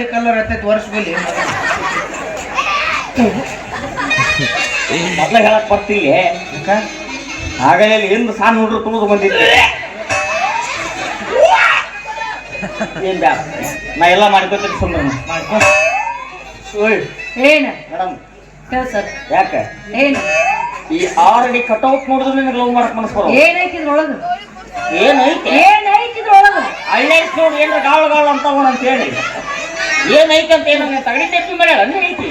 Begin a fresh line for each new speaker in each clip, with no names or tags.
ಹಳದಿ ಕಲರ್ ಹತ್ತೈತಿ ವರ್ಷ ಬಲ್ಲಿ
ಮೊದ್ಲ ಹೇಳಕ್ ಬರ್ತಿಲ್ಲ ಹಾಗಲೇ ಹಿಂದ್ ಸಾನ್ ಹುಡ್ರು ತುಳಿದು ಬಂದಿದ್ದೆ ಏನ್ ಬ್ಯಾಡ ನಾ ಎಲ್ಲ ಮಾಡ್ಕೋತೀನಿ ಸುಮ್ಮನೆ
ಮಾಡ್ಕೊ
ಏನ
ಮೇಡಮ್
ಸರ್
ಯಾಕೆ
ಏನು
ಈ 6 ಅಡಿ ಕಟೌಟ್ ನೋಡಿದ್ರೆ ನಿನಗೆ ಲವ್ ಮಾಡಕ್ ಮನಸ್ ಬರೋ
ಏನೈತಿದ್ರೊಳಗ
ಏನೈತೆ
ಏನೈತಿದ್ರೊಳಗ
ಅಳ್ಳೈತ್ ನೋಡಿ ಏನ್ರ ಗಾಳು ಅಂತವಣ ಅಂತ ಹೇಳಿ ಏನೈತೆ ಅಂತ ಏನೋ ತಗಡಿ ತೆಪ್ಪಿ ಮಾಡ್ಯಾಳ ಐತಿ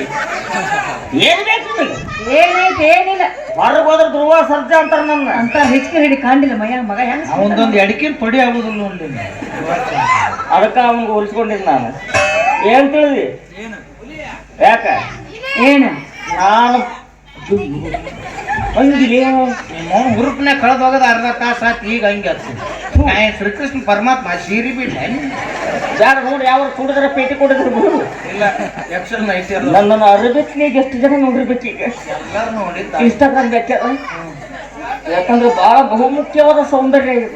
ಏನ್ ಬೇಕು ನಿನಗೆ
ಏನೈತಿ ಏನಿಲ್ಲ
ಹೊರಗೆ ಹೋದ್ರೆ ಧ್ರುವ ಸರ್ಜಾ ಅಂತಾರ ನನ್ನ
ಅಂತ ಹೆಚ್ಚಿಗೆ ಹಿಡಿ ಕಾಣಿಲ್ಲ ಮಗ ಹೆಂಗ
ಅವನದೊಂದು ಅಡಿಕೆ ಪೊಡಿ ಆಗುದಿಲ್ಲ ನೋಡಿ
ಅದಕ್ಕೆ ಅವನಿಗೆ ಹೋಲಿಸ್ಕೊಂಡಿದ್ದು ನಾನು ಏನ್ ತಿಳಿದಿ ಯಾಕ
ಏನ
ನಾನು ಅಂದಿಲ್ಲ
ಹುರುಪ್ನ್ಯಾಗ ಕಳೆದು ಹೋಗೋದು ಅರ್ಧ ತಾಸು ಆಯ್ತು ಈಗ ಹಂಗೆ ಶ್ರೀಕೃಷ್ಣ ಪರಮಾತ್ಮ ಸೀರಿ ಬಿಟ್ಟ
ಯಾರು ನೋಡಿ ಯಾವ ಕುಡಿದ್ರೆ ಪೇಟಿ ಕೊಡಿದ್ರು ಬಿಡು
ಇಲ್ಲ ಎಕ್ಸಲ್ ನೈಟ್
ನನ್ನ ಅರಬೇಕ್ನಾಗ ಎಷ್ಟು ಜನ ನೋಡಿರ್ಬೇಕು ಈಗ
ಎಲ್ಲರೂ ನೋಡಿದ್ದ
ಇನ್ಸ್ಟಾಗ್ರಾಮ್ ಬೇಕಾದ ಯಾಕಂದ್ರೆ ಬಹಳ ಬಹುಮುಖ್ಯವಾದ ಸೌಂದರ್ಯ ಇದೆ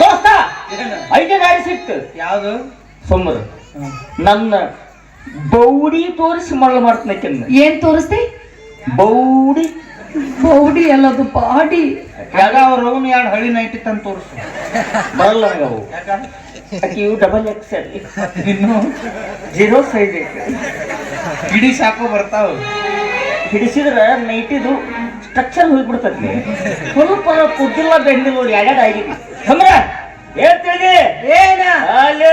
ದೋಸ್ತ 5 ಗಾಡಿ ಸಿಕ್ತು
ಯಾವುದು
ಸುಮ್ಮರು ನನ್ನ ಬೌಡಿ ತೋರಿಸಿ ಮರಳು ಮಾಡ್ತೀನಿ
ಏನ್ ತೋರಿಸ್ತಿ
ಬೌಡಿ
ಬೌಡಿ ಅಲ್ಲದು ಬಾಡಿ
ಆಗ ಅವ್ರು ಅವನು 2 ಹಳಿ ನೈಟ್ ತಂದು ತೋರಿಸು
ಬರಲ್ಲ ನನಗೆ ಅವು ಆಕೆ ಇವು XXL
ಇನ್ನು
0 ಸೈಜ್ ಐತೆ
ಹಿಡಿ ಸಾಕು ಬರ್ತಾವ
ಹಿಡಿಸಿದ್ರೆ ನೈಟಿದು ಸ್ಟ್ರಕ್ಚರ್ ಹೋಗ್ಬಿಡ್ತದೆ ಸ್ವಲ್ಪ ಕುದ್ದಿಲ್ಲ ಬೆಂದಿಲ್ಲ ನೋಡಿ ಎರಡೆರಡು ಆಗಿದೆ ಸಮರ ಹೇಳ್ತೀವಿ
ಏನ
ಅಲ್ಲಿ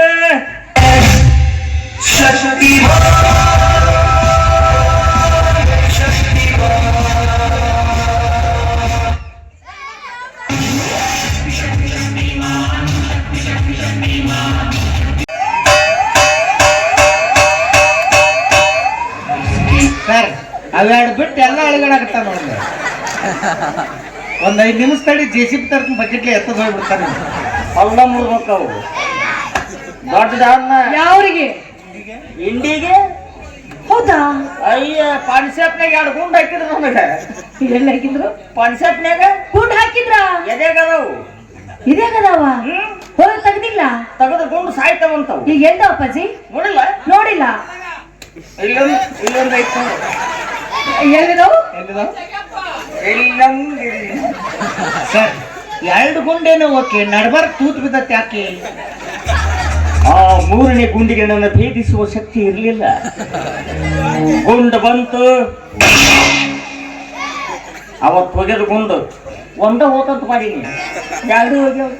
ಸರ್ ಅವೆರಡು ಬಿಟ್ಟು ಎಲ್ಲ ಅಳಿಗಳಾಗತ್ತಾವ ನೋಡ್ರಿ ಒಂದು 5 ನಿಮಿಷ ತಡಿ JCB ತರ್ಕ ಬಕೆಟ್ಲಿ ಎತ್ತದ ಹೋಗ್ಬಿಡ್ತಾನೆ
ಹೊಲ ಮುರ್ಬೇಕವು ದೊಡ್ಡದನ್ನ
ಯಾವ್ರಿಗೆ
ಇಂಡಿಗೆ
ಹೌದಾ
ಅಯ್ಯ ಪಾನ್ಸೆಪ್ನಾಗ 2 ಗುಂಡ್ ಹಾಕಿದ್ರು ನನಗೆ
ಎಲ್ಲಿ ಹಾಕಿದ್ರು
ಪಾನ್ಸೆಪ್ನಾಗ
ಗುಂಡ್ ಹಾಕಿದ್ರ
ಎದೆಗದವು
ಇದೇಗದಾವ ಹೊರಗೆ ತೆಗ್ದಿಲ್ಲ
ತೆಗೆದು ಗುಂಡು ಸಾಯ್ತಾವಂತವು
ಈಗ ಎಂದ ಅಪ್ಪಾಜಿ
ನೋಡಿಲ್ಲ
ನೋಡಿಲ್ಲ
ಇಲ್ಲೊಂದು ಐತೆ
ಎಲ್ಲಿದಾವು
ಸರ್ 2 ಗುಂಡೇನೋ ಓಕೆ ನಡ್ಬಾರ್ದು ತೂತ್ ಬಿದ್ದತ್ತೆ ಯಾಕೆ
ಆ 3ನೇ ಗುಂಡಿಗೆ ನನ್ನ ಭೇದಿಸುವ ಶಕ್ತಿ ಇರಲಿಲ್ಲ ಗುಂಡು ಬಂತು ಅವತ್ತು ಹೋಗ್ಯದ ಗುಂಡು ಒಂದ ಹೋತಂತ ಮಾಡೀನಿ 2 ಹೋಗ್ಯಾವ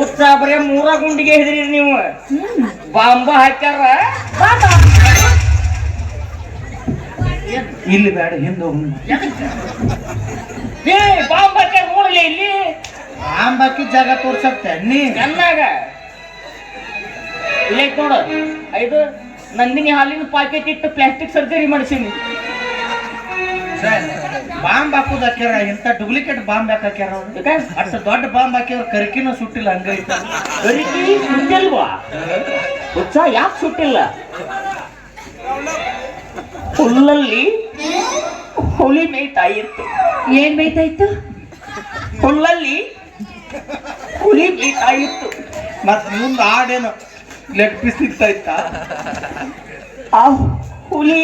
ಉತ್ಸಾಹ ಬರೀ 3 ಗುಂಡಿಗೆ ಹೆದ್ರಿ ನೀವು ಬಾಂಬ ಹಾಕ್ಯಾರ
ಇಲ್ಲಿ ಬೇಡ ಹಿಂದೆ ಹೋಗಿ
ಏ ಬಾಂಬ್ ಹಾಕ್ಯಾರ ನೋಡಲಿ ಇಲ್ಲಿ
ಬಾಕಿ ಜಾಗ ತೋರ್ಸತ್ತೆ ನೀ
ಚೆನ್ನಾಗ ಇಲ್ಲ ನೋಡು 5 ನಂದಿನಿ ಹಾಲಿನ ಪಾಕೆಟ್ ಇಟ್ಟು ಪ್ಲಾಸ್ಟಿಕ್ ಸರ್ಜರಿ ಮಾಡಿಸೀನಿ
ಬಾಂಬ್ ಹಾಕುದು ಹಾಕ್ಯಾರ ಇಂಥ ಡೂಪ್ಲಿಕೇಟ್ ಬಾಂಬ್ ಯಾಕೆ ಹಾಕ್ಯಾರ ಅವ್ರು ಅಷ್ಟು ದೊಡ್ಡ ಬಾಂಬ್ ಹಾಕಿದ್ರೆ ಕರಿಕಿನೂ ಸುಟ್ಟಿಲ್ಲ ಹಂಗೈತೆ
ಕರಿಕಿ ಸುಟ್ಟಿಲ್ವಾ ಉತ್ಸಾಹ ಯಾಕೆ ಸುಟ್ಟಿಲ್ಲ ಹುಲ್ಲಲ್ಲಿ ಹುಲಿ ಮೇಯ್ತಾ ಇತ್ತು
ಏನ್ ಬೈತಾ ಇತ್ತು
ಹುಲ್ಲಲ್ಲಿ ಹುಲಿ ಮೇಯ್ತಾ ಇತ್ತು
ಮತ್ ಮುಂದೆ ಆಡೇನು ಲೆಗ್ ಪೀಸ್ ಸಿಗ್ತಾ ಇತ್ತ
ಆ ಹುಲಿ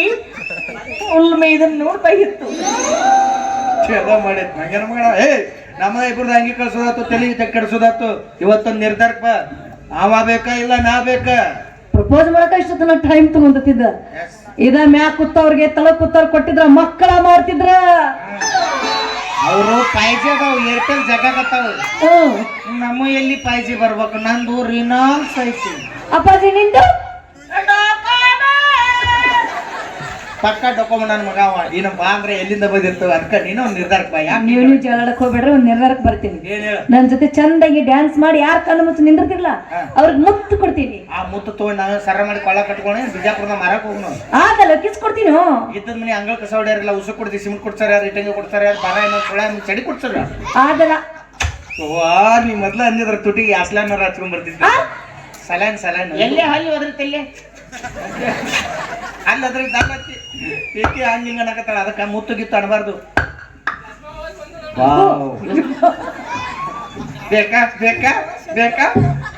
ಹುಲ್ ಮೇಯ್ದನ್ ನೋಡ್ತಾ ಇತ್ತು
ಚೇದ ಮಾಡೈತ್ ನಂಗೇನ ಮಗಳ ನಮ್ಮದ ಇಬ್ಬರದು ಹಂಗೆ ಕಳ್ಸೋದಾತು ತಲೆ ಕೆಡ್ಸೋದಾತು ಇವತ್ತೊಂದು ನಿರ್ಧಾರಕ್ಕೆ ಬಾ ಅವ ಬೇಕಾ ಇಲ್ಲ ನಾ ಬೇಕಾ
ಪ್ರಪೋಸ್ ಮಾಡಕ ಇಷ್ಟೊತ್ತನ ಟೈಮ್ ತಗೊಂಡಿದ್ದ ಇದ ಮ್ಯಾಕ್ ಕೂತವ್ರಿಗೆ ತಳ ಕೂತವ್ರು ಕೊಟ್ಟಿದ್ರ ಮಕ್ಕಳ ಮಾಡ್ತಿದ್ರ
ಅವರು ಪಾಯ್ಜಿ ಅದಾವ ಏರ್ಟೆಲ್ ಜಗಾಕತ್ತಾವ ನಮ್ಮ ಎಲ್ಲಿ ಪಾಯ್ಜಿ ಬರ್ಬೇಕು ನಂದು ರಿನಾಲ್ಸ್ ಐತಿ
ಅಪ್ಪಾಜಿ ನಿಂದು
ಪಕ್ಕ ಡೊಕೊಮ ನನ್ನ ಮಗ ಅವ ಈ ನಮ್ಮ ಬಾ ಅಂದ್ರೆ ಎಲ್ಲಿಂದ ಬಂದಿರ್ತವ ಅದಕ್ಕ ನೀನು ಒಂದು ನಿರ್ಧಾರಕ್ಕೆ ಬಾ ಯಾಕೆ
ನೀವು ಜಗಳಕ್ಕೆ ಹೋಗ್ಬೇಡ್ರಿ ಒಂದ್ ನಿರ್ಧಾರಕ್ಕೆ ಬರ್ತೀನಿ
ಏನ್ ಹೇಳ
ನನ್ ಜೊತೆ ಚಂದಾಗಿ ಡ್ಯಾನ್ಸ್ ಮಾಡಿ ಯಾರು ಕಣ್ಣು ಮುಚ್ಚಿ ನಿಂದಿರ್ತಿರ್ಲ ಅವ್ರಿಗೆ ಮುತ್ತು ಕೊಡ್ತೀನಿ
ಆ ಮುತ್ತು ತಗೊಂಡು ನಾವು ಸರ ಮಾಡಿ ಕೊಳ್ಳ ಕಟ್ಕೊಂಡು ಬಿಜಾಪುರದ ಮರಕ್ಕೆ ಹೋಗ್ನು
ಆಗಲ್ಲ ಕಿಸ್ ಕೊಡ್ತೀನಿ
ಇದ್ದದ ಮನೆ ಅಂಗಳ ಕಸ ಹೊಡ್ಯಾರಿಲ್ಲ ಉಸು ಕೊಡ್ತೀವಿ ಸಿಮೆಂಟ್ ಕೊಡ್ತಾರೆ ಯಾರು ಇಟ್ಟಂಗೆ ಕೊಡ್ತಾರೆ ಯಾರು ಬರ ಏನೋ ಸುಳ ಚಡಿ ಕೊಡ್ತಾರ
ಆಗಲ್ಲ
ವಾ ನೀ ಮೊದ್ಲ ಅಂದಿದ್ರ ತುಟಿಗೆ ಅಸ್ಲಾನ ಹಚ್ಕೊಂಡ್ ಬರ್ತಿದ್ದೆ ಸಲಾನ್
ಎಲ್ಲೇ ಹಲ್ಲಿ ಒದರ್ತಲ್ಲೇ
ಅಲ್ಲಿ ಅದ್ರ ದಾಮತ್ತಿ ಏಕೆ ಹಂಗಿಂಗ ಅನ್ನಕತ್ತಾಳ ಅದಕ್ಕೆ ಮುತ್ತು ಗಿತ್ತು ಅನ್ಬಾರ್ದು ಬೇಕಾ ಬೇಕಾ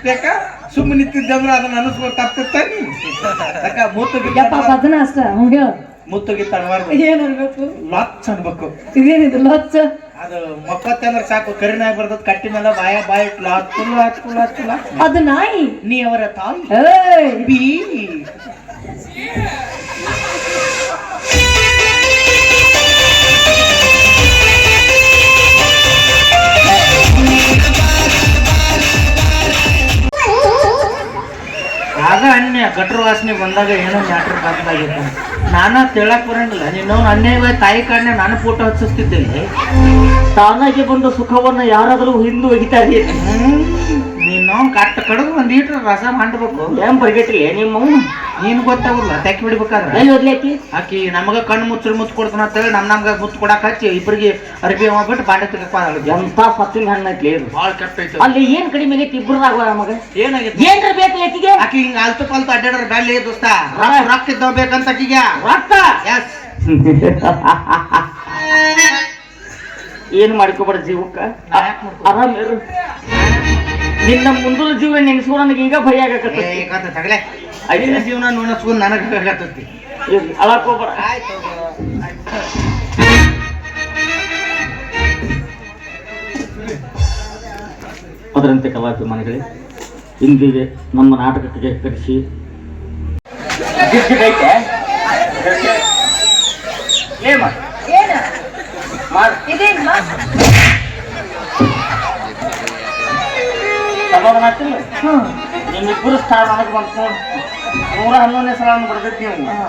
ಬೇಕಾ ಸುಮ್ಮನೆ ನಿಂತಿದ್ದಂದ್ರೆ ಅದನ್ನ ಅನಿಸ್ಕೊಂಡು ತಪ್ಪಿರ್ತಾನೆ ಅಕ್ಕ
ಯಪ್ಪ ಭಜನ ಅಷ್ಟ ಹಂಗ ಹೇಳ
ಮುತ್ತುಗಿ ತಡಬಾರ್ದು
ಏನ್ ಅನ್ಬೇಕು
ಲಾಚ್ ಅನ್ಬೇಕು
ಇದೇನಿದು ಲೊಚ್ಚ
ಅದು ಮಕ್ಕತ್ತೆ ಅಂದ್ರೆ ಸಾಕು ಕರಿನಾಯಿ ಬರ್ತದ ಕಟ್ಟಿ ಮೇಲೆ ಬಾಯ ಇಟ್ಟು ಲಾಚ್
ಅದು ನಾಯಿ
ನೀ ಅವರ ತಾಯಿ
ಏಯ್
ಬಿ ಆಗ ಅನ್ಯ ಗಟ್ರ ವಾಸನೆ ಬಂದಾಗ ಏನೋ ಮ್ಯಾಟ್ರ್ ಬಂದಾಗಿತ್ತು ನಾನ ತಿಳಕ್ ಬರಂಗಿಲ್ಲ ನೀನು ಅನ್ಯಾಯವಾಗಿ ತಾಯಿ ಕಾರಣ ನಾನು ಫೋಟೋ ಹಚ್ಚಿಸ್ತಿದ್ದೇನೆ
ತಾನಾಗಿ ಬಂದ ಸುಖವನ್ನ ಯಾರಾದರೂ ಹಿಂದೆ ಒಗಿತಾರೆ
ನೀನು ಕಟ್ಟ ಕಡದು ಒಂದ್ ಲೀಟ್ರ್ ರಸ ಮಾಡ್ಬೇಕು
ಏನ್ ಬರ್ಗೆಟ್ರಿ ನಿಮ್ಮ
ನೀನ್ ಗೊತ್ತಾಗಲ್ಲ ತೆಕ್ಕಿ ಬಿಡ್ಬೇಕಾದ್ರೆ
ಎಲ್ಲಿ ಓದ್ಲಿಕ್ಕೆ
ಆಕಿ ನಮಗ ಕಣ್ಣು ಮುಚ್ಚು ಕೊಡ್ತಾನ ಅಂತೇಳಿ ನಮ್ಗ ಮುತ್ತು ಕೊಡಾಕ ಹಚ್ಚಿ ಇಬ್ಬರಿಗೆ ಅರ್ಬಿ ಹೋಗ್ಬಿಟ್ಟು ಬಾಂಡೆ ತೆಗಕ್
ಎಂತ ಸತ್ತಿನ ಹಣ್ಣೈತ್ಲಿ ಇದು
ಭಾಳ ಕೆಟ್ಟ ಐತಿ
ಅಲ್ಲಿ ಏನ್ ಕಡಿಮೆ ಆಗೈತಿ ಇಬ್ಬರದಾಗ ನಮಗ
ಏನಾಗಿತ್ತು
ಏನ್ರ ಬೇಕು ಆಕಿಗೆ
ಆಕಿ ಹಿಂಗ ಅಲ್ತು ಪಲ್ತು ಅಡ್ಡಾಡ್ರ ಬ್ಯಾಲಿ ದೋಸ್ತ ರೊಕ್ಕ ಇದ್ದವ್ ಬೇಕಂತ ಆಕಿಗೆ
ರೊಕ್ಕ
ಎಸ್
ಏನ್ ಮಾಡ್ಕೊಬೇಡ ಜೀವಕ್ಕ ಆರಾಮ್ ಇರು ನಿನ್ನ ಮುಂದಿನ ಜೀವನ ನೆನೆಸ್ಕೊ ನನಗೆ ಈಗ ಭಯ ಆಗಕತ್ತ
ತಗಲೆ ಐದಿನ ಜೀವನ ನೋಡಸ್ಕೊಂಡು ನನಗೆ ಆಗತ್ತತಿ
ಅಳಕ್ ಹೋಗ್ಬೇಡ
ಆಯ್ತು
ಅದರಂತೆ ಕಲಾಭಿಮಾನಿಗಳೇ ಇಂದಿಗೆ ನಮ್ಮ ನಾಟಕಕ್ಕೆ ಕರೆಸಿ ಸಮಾಧಾನ ಆಗ್ತಿಲ್ಲ ನಿಮ್ಮಿಬ್ಬರು ಸ್ಥಾನ ನನಗೆ ಬಂತು 111ನೇ ಸಲ ಬರ್ತೈತಿ ನೀವು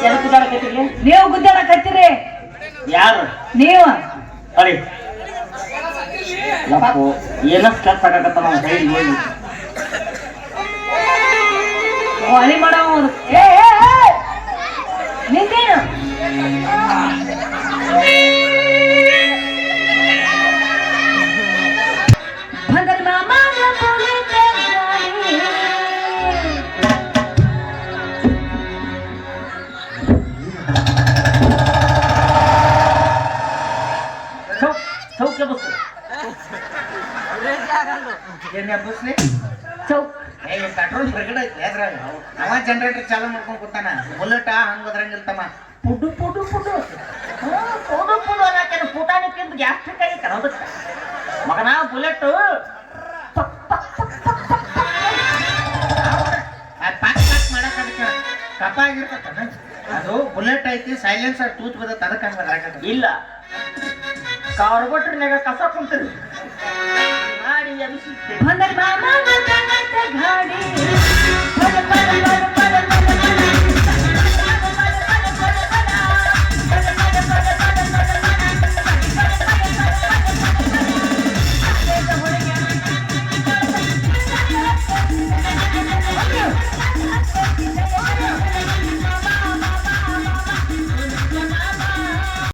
ಎದಕ್ಕೆ ಗುದ್ದಾಡಕತ್ತೀರಿ
ನೀವು ಗುದ್ದಾಡಕತ್ತೀರಿ
ಯಾರು
ನೀವು
ಅರಿ ಯಪ್ಪೋ ಏನಷ್ಟು ಕೆಲಸ ಆಗತ್ತ ನಾವು ಹೇಳಿ ಹೇಳಿ
ಅಳಿ ಮಾಡವ ನಿಂತೇನು ಭಂಗರ್ ಮಾಮ
ಚೌಕ ಬಸ್ಸು
ಏನೇ ಬಸ್ಲಿ
ಚೌಕ್
ಪೆಟ್ರೋಲ್ ಹೊರಗಡೆ ಐತಿ ಅದ್ರಾಗ ಅವ ಜನರೇಟರ್ ಚಾಲು ಮಾಡ್ಕೊಂಡ್ ಕೂತಾನ ಬುಲೆಟ್ ಹಂಗದ್ರಂಗಿರ್ತಮ್ಮ
ಪುಡು ಪುಡು ಪುಡು ಪುಡು ಪುಡು ಅನ್ನಕ್ಕೆ ಪುಟಾಣಿಕ್ಕಿಂತ ಗ್ಯಾಸ್ಟ್ರಿಕ್ ಆಗೈತೆ ಅದಕ್ಕೆ ಮಗನ ಬುಲೆಟ್
ಪಾಕ್ ಮಾಡಕ್ ಅದಕ್ಕೆ ಕಪ್ಪ ಆಗಿರ್ತದ ಅದು ಬುಲೆಟ್ ಐತಿ ಸೈಲೆನ್ಸರ್ ತೂತ್ ಬದತ್ ಅದಕ್ಕೆ ಹಂಗದ್ರಾಗ
ಇಲ್ಲ ಕಾರ್ಬೋಟ್ರಿನಾಗ ಕಸ ಕುಂತೀರಿ ಮಾಡಿ ಎಬ್ಬಿಸುತ್ತೆ
ಭಂಗರ್ ಮಾಮ ಗಾಡಿ